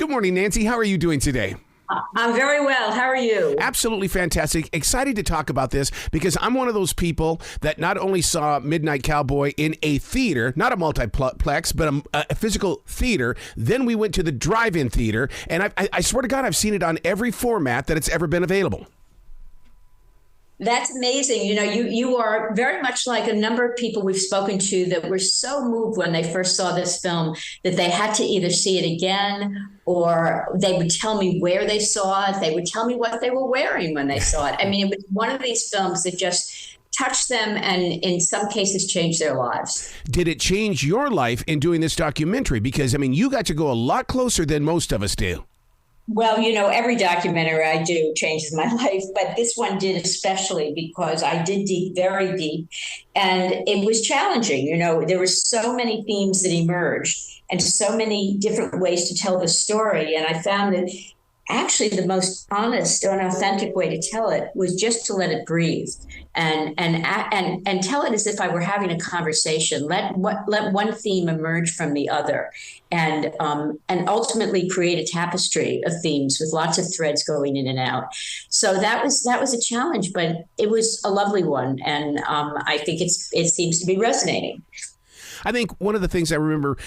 Good morning, Nancy. How are you doing today? I'm very well. How are you? Absolutely fantastic. Excited to talk about this because I'm one of those people that not only saw Midnight Cowboy in a theater, not a multiplex, but a physical theater. Then we went to the drive-in theater, and I swear to God, I've seen it on every format that it's ever been available. That's amazing. You know, you are very much like a number of people we've spoken to that were so moved when they first saw this film that they had to either see it again or they would tell me where they saw it. They would tell me what they were wearing when they saw it. I mean, it was one of these films that just touched them and in some cases changed their lives. Did it change your life in doing this documentary? Because, I mean, you got to go a lot closer than most of us do. Well, you know, every documentary I do changes my life, but this one did especially because I did dig very deep and it was challenging. You know, there were so many themes that emerged and so many different ways to tell the story. And I found that actually the most honest and authentic way to tell it was just to let it breathe and tell it as if I were having a conversation. Let one theme emerge from the other, and ultimately create a tapestry of themes with lots of threads going in and out. So that was a challenge, but it was a lovely one, and I think it seems to be resonating. I think one of the things I remember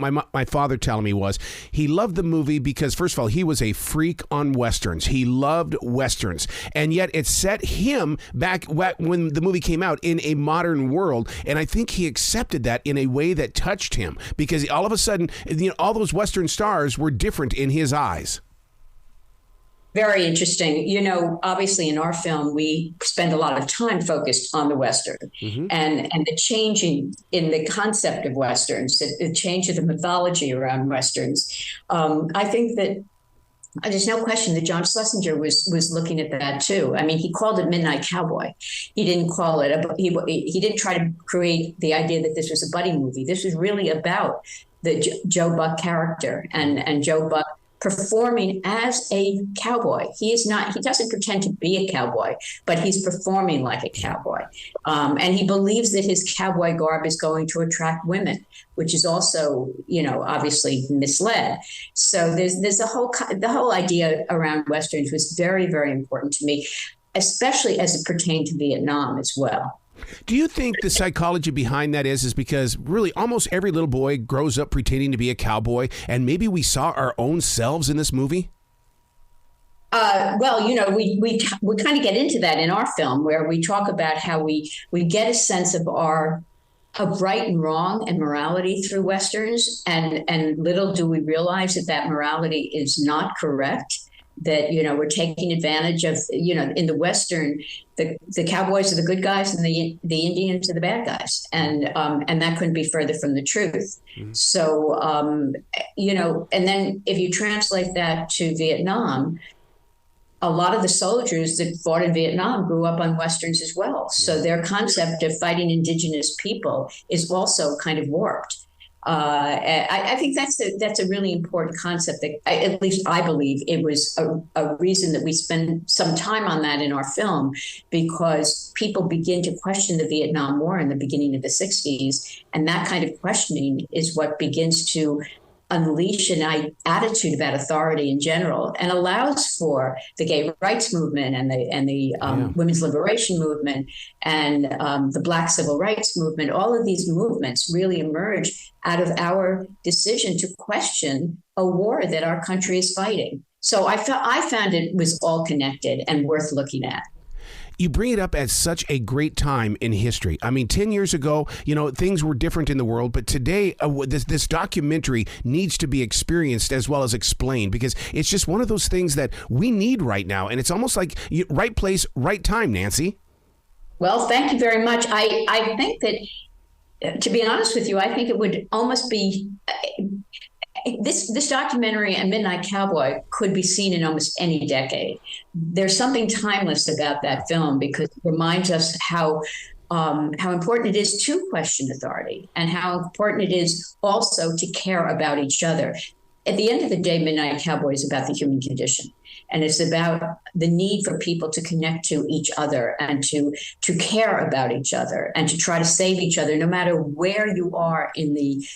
my father telling me was he loved the movie because, first of all, he was a freak on Westerns. He loved Westerns. And yet it set him back when the movie came out in a modern world. And I think he accepted that in a way that touched him because all of a sudden, you know, all those Western stars were different in his eyes. Very interesting. You know, obviously in our film, we spend a lot of time focused on the Western and the changing in the concept of Westerns, the change of the mythology around Westerns. I think that there's no question that John Schlesinger was looking at that too. I mean, he called it Midnight Cowboy. He didn't call it, he didn't try to create the idea that this was a buddy movie. This was really about the Joe Buck character and Joe Buck performing as a cowboy. He doesn't pretend to be a cowboy, but he's performing like a cowboy. And he believes that his cowboy garb is going to attract women, which is also, you know, obviously misled. So there's the whole idea around Westerns was very, very important to me, especially as it pertained to Vietnam as well. Do you think the psychology behind that is because really almost every little boy grows up pretending to be a cowboy, and maybe we saw our own selves in this movie? Well, you know, we kind of get into that in our film where we talk about how we get a sense of right and wrong and morality through Westerns, and little do we realize that morality is not correct. That, you know, we're taking advantage of, you know, in the Western, the cowboys are the good guys and the Indians are the bad guys. And that couldn't be further from the truth. Mm-hmm. So, you know, and then if you translate that to Vietnam, a lot of the soldiers that fought in Vietnam grew up on Westerns as well. So their concept of fighting indigenous people is also kind of warped. I think that's a really important concept that at least I believe it was a reason that we spend some time on that in our film, because people begin to question the Vietnam War in the beginning of the 60s. And that kind of questioning is what begins to unleash an attitude about authority in general and allows for the gay rights movement and the women's liberation movement and the Black civil rights movement. All of these movements really emerge out of our decision to question a war that our country is fighting. So I found it was all connected and worth looking at. You bring it up at such a great time in history. I mean, 10 years ago, you know, things were different in the world, but today this documentary needs to be experienced as well as explained, because it's just one of those things that we need right now. And it's almost like right place, right time, Nancy. Well, thank you very much. I think that, to be honest with you, I think it would almost be... This documentary and Midnight Cowboy could be seen in almost any decade. There's something timeless about that film because it reminds us how important it is to question authority and how important it is also to care about each other. At the end of the day, Midnight Cowboy is about the human condition. And it's about the need for people to connect to each other and to care about each other and to try to save each other, no matter where you are in the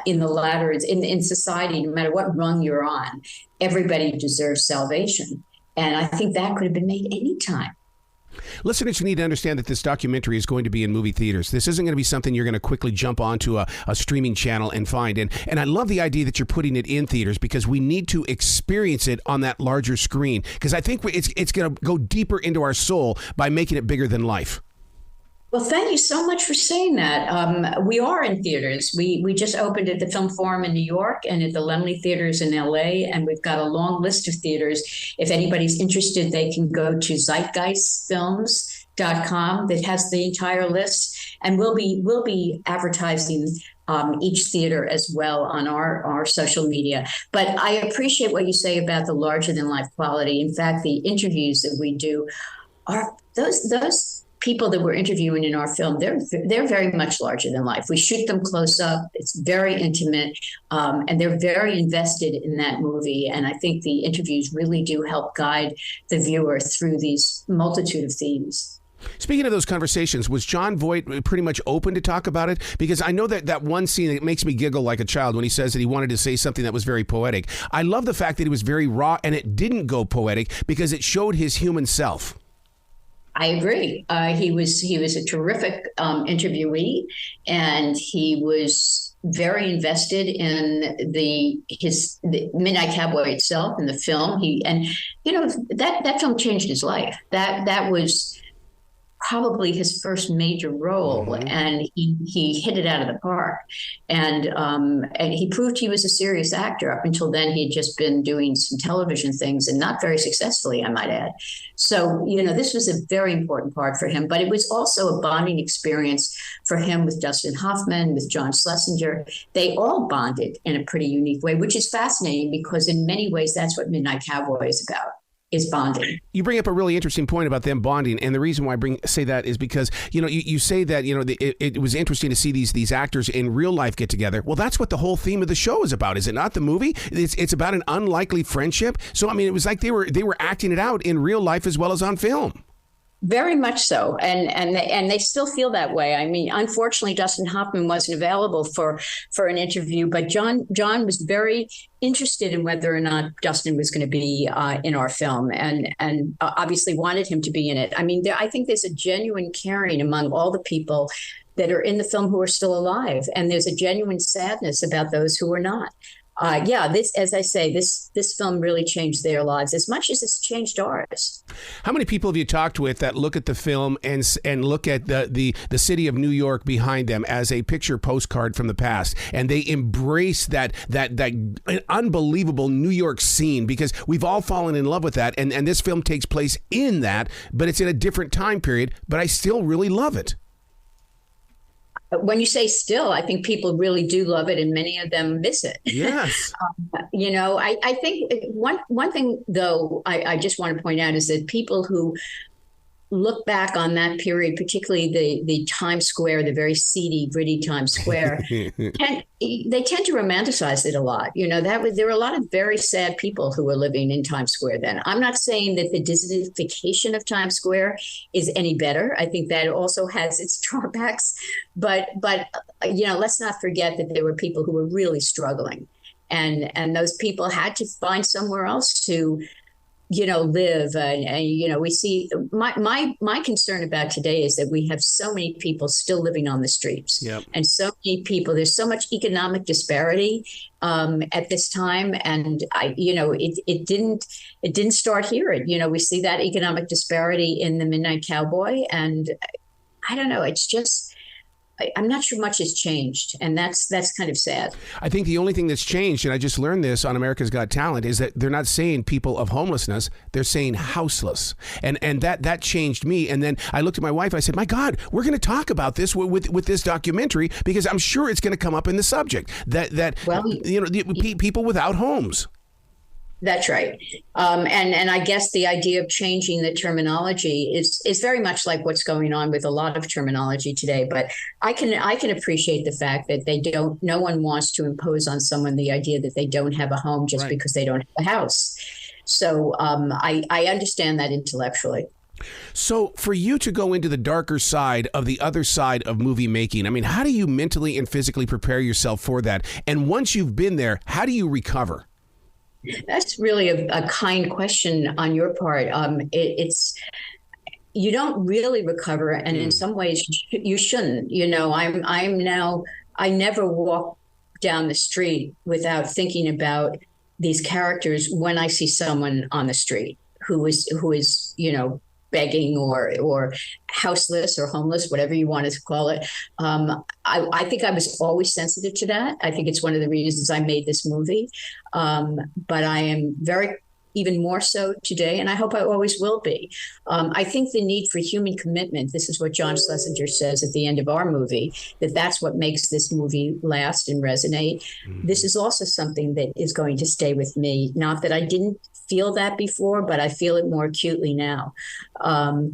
in the ladder, in society, no matter what rung you're on, everybody deserves salvation. And I think that could have been made anytime. Listeners, you need to understand that this documentary is going to be in movie theaters. This isn't going to be something you're going to quickly jump onto a streaming channel and find. And I love the idea that you're putting it in theaters, because we need to experience it on that larger screen, because I think it's going to go deeper into our soul by making it bigger than life. Well, thank you so much for saying that. We are in theaters. We just opened at the Film Forum in New York and at the Laemmle Theaters in LA, and we've got a long list of theaters. If anybody's interested, they can go to zeitgeistfilms.com that has the entire list, and we'll be advertising each theater as well on our social media. But I appreciate what you say about the larger than life quality. In fact, the interviews that we do are those people that we're interviewing in our film, they're very much larger than life. We shoot them close up. It's very intimate, and they're very invested in that movie. And I think the interviews really do help guide the viewer through these multitude of themes. Speaking of those conversations, was John Voight pretty much open to talk about it? Because I know that one scene that makes me giggle like a child when he says that he wanted to say something that was very poetic. I love the fact that it was very raw and it didn't go poetic because it showed his human self. I agree. He was a terrific interviewee, and he was very invested in the Midnight Cowboy itself and the film. That film changed his life. That was probably his first major role, mm-hmm. and he hit it out of the park. And he proved he was a serious actor. Up until then, he'd just been doing some television things, and not very successfully, I might add. So, this was a very important part for him, but it was also a bonding experience for him with Dustin Hoffman, with John Schlesinger. They all bonded in a pretty unique way, which is fascinating because in many ways, that's what Midnight Cowboy is about. Is bonding. You bring up a really interesting point about them bonding, and the reason why I say that is because you say that it was interesting to see these actors in real life get together. Well, that's what the whole theme of the show is about, is it not? The movie, it's about an unlikely friendship. So I mean, it was like they were acting it out in real life as well as on film. Very much so, and they still feel that way. I mean, unfortunately, Dustin Hoffman wasn't available for an interview, but John was very interested in whether or not Dustin was going to be in our film, and obviously wanted him to be in it. I mean, I think there's a genuine caring among all the people that are in the film who are still alive, and there's a genuine sadness about those who are not. This, as I say, this film really changed their lives as much as it's changed ours. How many people have you talked with that look at the film and look at the city of New York behind them as a picture postcard from the past, and they embrace that unbelievable New York scene, because we've all fallen in love with that, and this film takes place in that, but it's in a different time period, but I still really love it. When you say still, I think people really do love it, and many of them miss it. Yes. I think one thing, though, I just want to point out is that people who look back on that period, particularly the Times Square, the very seedy, gritty Times Square, and they tend to romanticize it a lot. There were a lot of very sad people who were living in Times Square then. I'm not saying that the Disneyfication of Times Square is any better. I think that also has its drawbacks, but let's not forget that there were people who were really struggling, and those people had to find somewhere else to live. And we see my concern about today is that we have so many people still living on the streets. Yep. And so many people, there's so much economic disparity at this time. And it didn't start here. We see that economic disparity in the Midnight Cowboy. And I don't know, it's just, I'm not sure much has changed, and that's kind of sad. I think the only thing that's changed, and I just learned this on America's Got Talent, is that they're not saying people of homelessness, they're saying houseless, and that changed me. And then I looked at my wife, I said, my God, we're going to talk about this with this documentary, because I'm sure it's going to come up in the subject people without homes. That's right. And I guess the idea of changing the terminology is very much like what's going on with a lot of terminology today. But I can appreciate the fact that no one wants to impose on someone the idea that they don't have a home just because they don't have a house. So I understand that intellectually. So for you to go into the darker side of the other side of movie making, I mean, how do you mentally and physically prepare yourself for that? And once you've been there, how do you recover? That's really a kind question on your part. It's you don't really recover, and in some ways you shouldn't. I'm now. I never walk down the street without thinking about these characters when I see someone on the street who is begging or houseless or homeless, whatever you want to call it. I think I was always sensitive to that. I think it's one of the reasons I made this movie. But I am even more so today, and I hope I always will be. I think the need for human commitment, this is what John Schlesinger says at the end of our movie, that's what makes this movie last and resonate. This is also something that is going to stay with me. Not that I didn't feel that before, but I feel it more acutely now. I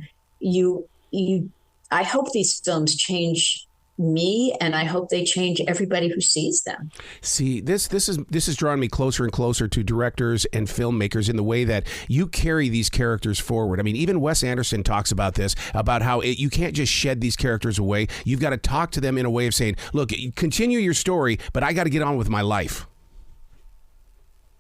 hope these films change me, and I hope they change everybody who sees them. See, this is drawing me closer and closer to directors and filmmakers in the way that you carry these characters forward. I mean, even Wes Anderson talks about this, about how you can't just shed these characters away. You've got to talk to them in a way of saying, look, continue your story, but I got to get on with my life.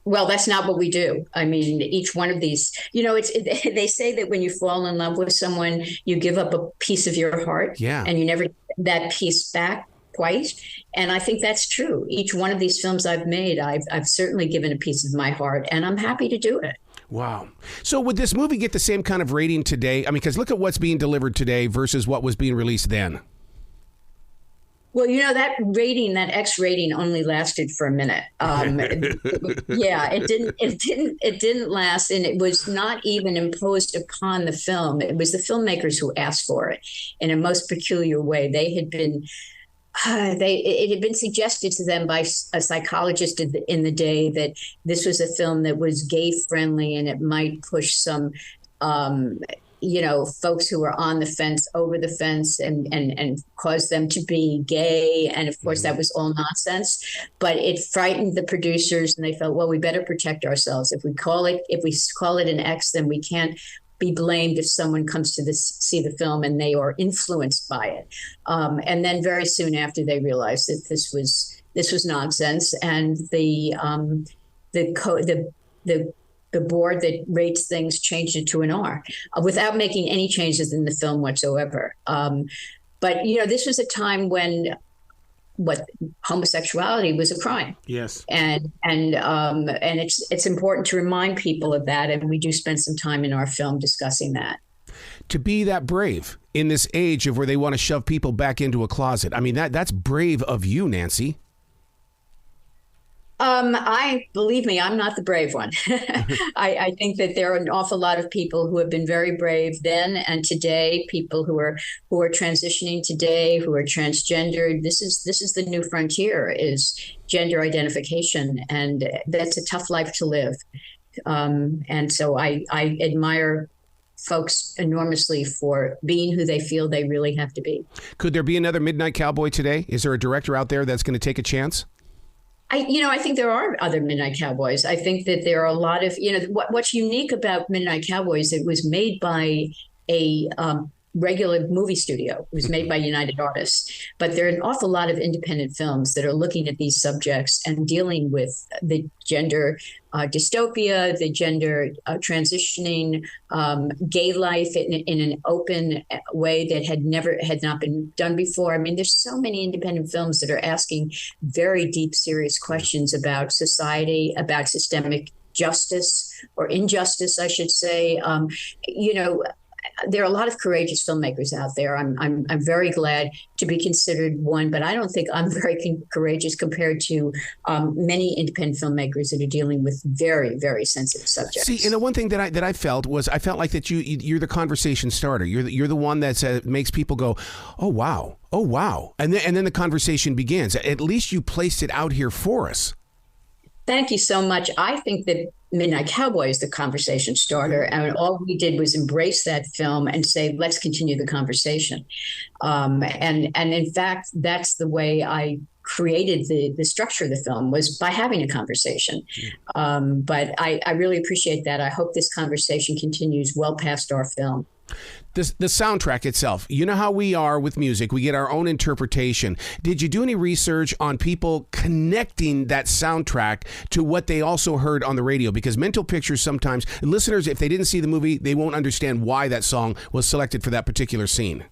Well, that's not what we do. I mean, each one of these, they say that when you fall in love with someone, you give up a piece of your heart, and you never get that piece back quite. And I think that's true. Each one of these films I've made, I've certainly given a piece of my heart, and I'm happy to do it. Wow. So would this movie get the same kind of rating today? I mean, because look at what's being delivered today versus what was being released then. Well, that rating, that X rating, only lasted for a minute. It didn't last, and it was not even imposed upon the film. It was the filmmakers who asked for it in a most peculiar way. They had been, it had been suggested to them by a psychologist in the day that this was a film that was gay friendly and it might push some folks who are on the fence over the fence and cause them to be gay. And of course, that was all nonsense. But it frightened the producers, and they felt, well, we better protect ourselves. If we call it an X, then we can't be blamed if someone comes to see the film and they are influenced by it. And then very soon after, they realized that this was nonsense, and the board that rates things changed it to an R without making any changes in the film whatsoever. But this was a time when homosexuality was a crime. Yes. And it's important to remind people of that. And we do spend some time in our film discussing that. To be that brave in this age of where they want to shove people back into a closet. I mean, that's brave of you, Nancy. Believe me, I'm not the brave one. I think that there are an awful lot of people who have been very brave then and today, people who are transitioning today, who are transgendered. This is the new frontier, is gender identification, and that's a tough life to live. And so I admire folks enormously for being who they feel they really have to be. Could there be another Midnight Cowboy today? Is there a director out there that's going to take a chance? I think there are other Midnight Cowboys. I think that there are a lot of, what's unique about Midnight Cowboys, it was made by a regular movie studio. It was made by United Artists. But there are an awful lot of independent films that are looking at these subjects and dealing with the gender dystopia, the gender transitioning, gay life in an open way that had not been done before. I mean, there's so many independent films that are asking very deep, serious questions about society, about systemic justice or injustice, I should say. There are a lot of courageous filmmakers out there. I'm very glad to be considered one, but I don't think I'm very courageous compared to many independent filmmakers that are dealing with very, very sensitive subjects. See, and the one thing that I felt like that you're the conversation starter. You're the one that makes people go, oh wow, and then the conversation begins. At least you placed it out here for us. Thank you so much. I think that Midnight Cowboy is the conversation starter. And all we did was embrace that film and say, let's continue the conversation. And in fact, that's the way I created the structure of the film, was by having a conversation. But I really appreciate that. I hope this conversation continues well past our film. The soundtrack itself, you know how we are with music. We get our own interpretation. Did you do any research on people connecting that soundtrack to what they also heard on the radio? Because mental pictures sometimes, listeners, if they didn't see the movie, they won't understand why that song was selected for that particular scene.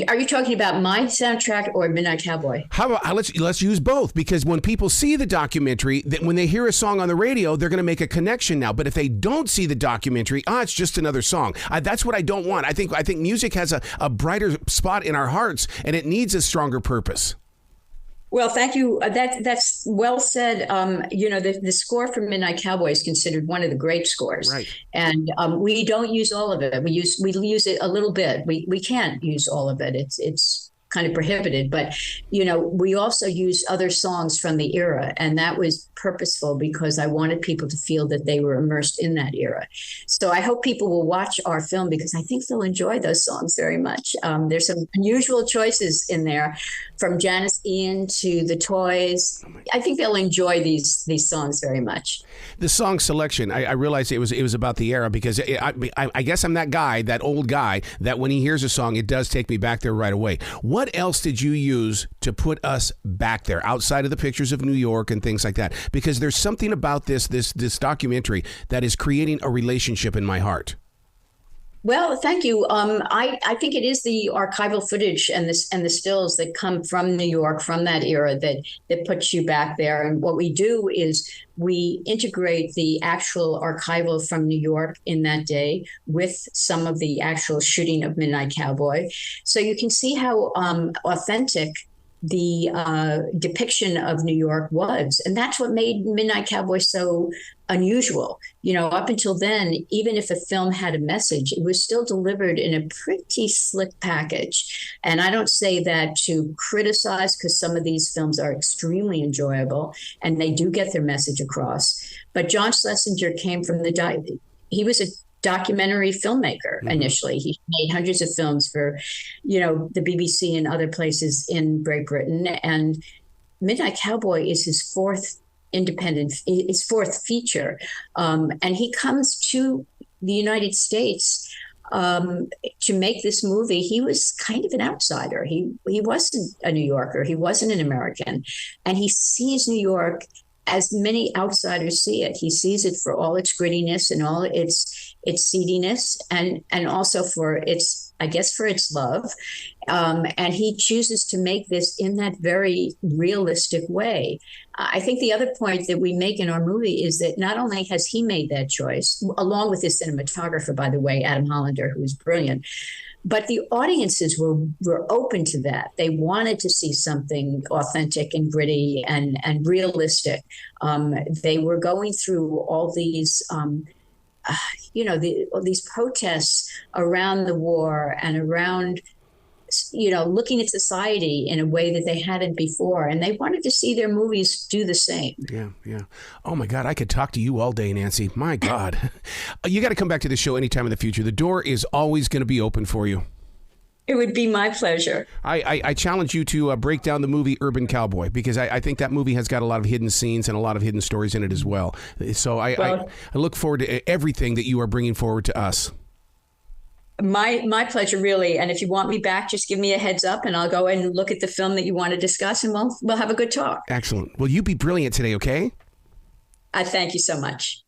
Are you talking about my soundtrack or Midnight Cowboy? How about let's use both, because when people see the documentary, that when they hear a song on the radio, they're going to make a connection now. But if they don't see the documentary, it's just another song. That's what I don't want. I think music has a brighter spot in our hearts, and it needs a stronger purpose. Well, thank you. That's well said. The score for Midnight Cowboy is considered one of the great scores, right? And we don't use all of it. We use it a little bit. We can't use all of it. It's kind of prohibited. But we also use other songs from the era, and that was purposeful because I wanted people to feel that they were immersed in that era. So I hope people will watch our film because I think they'll enjoy those songs very much. There's some unusual choices in there, from Janis Ian to The Toys. I think they'll enjoy these songs very much. The song selection, I realized it was about the era because I guess I'm that old guy that when he hears a song, it does take me back there right away. What else did you use to put us back there outside of the pictures of New York and things like that? Because there's something about this documentary that is creating a relationship in my heart. Well, thank you. I think it is the archival footage and the stills that come from New York, from that era, that puts you back there. And what we do is we integrate the actual archival from New York in that day with some of the actual shooting of Midnight Cowboy. So you can see how authentic the depiction of New York was. And that's what made Midnight Cowboy so unusual. Up until then, even if a film had a message, it was still delivered in a pretty slick package. And I don't say that to criticize, because some of these films are extremely enjoyable and they do get their message across. But John Schlesinger came from he was a documentary filmmaker initially. He made hundreds of films for, the BBC and other places in Great Britain. And Midnight Cowboy is his fourth feature. And he comes to the United States to make this movie. He was kind of an outsider. He wasn't a New Yorker. He wasn't an American. And he sees New York as many outsiders see it. He sees it for all its grittiness and all its seediness, and also for its love. And he chooses to make this in that very realistic way. I think the other point that we make in our movie is that not only has he made that choice, along with his cinematographer, by the way, Adam Hollander, who is brilliant, but the audiences were open to that. They wanted to see something authentic and gritty and realistic. They were going through all these, these protests around the war and around, looking at society in a way that they hadn't before. And they wanted to see their movies do the same. Yeah. Oh, my God. I could talk to you all day, Nancy. My God. You got to come back to the show anytime in the future. The door is always going to be open for you. It would be my pleasure. I challenge you to break down the movie Urban Cowboy, because I think that movie has got a lot of hidden scenes and a lot of hidden stories in it as well. So I look forward to everything that you are bringing forward to us. My pleasure, really. And if you want me back, just give me a heads up and I'll go and look at the film that you want to discuss, and we'll have a good talk. Excellent. Well, you be brilliant today, okay? I thank you so much.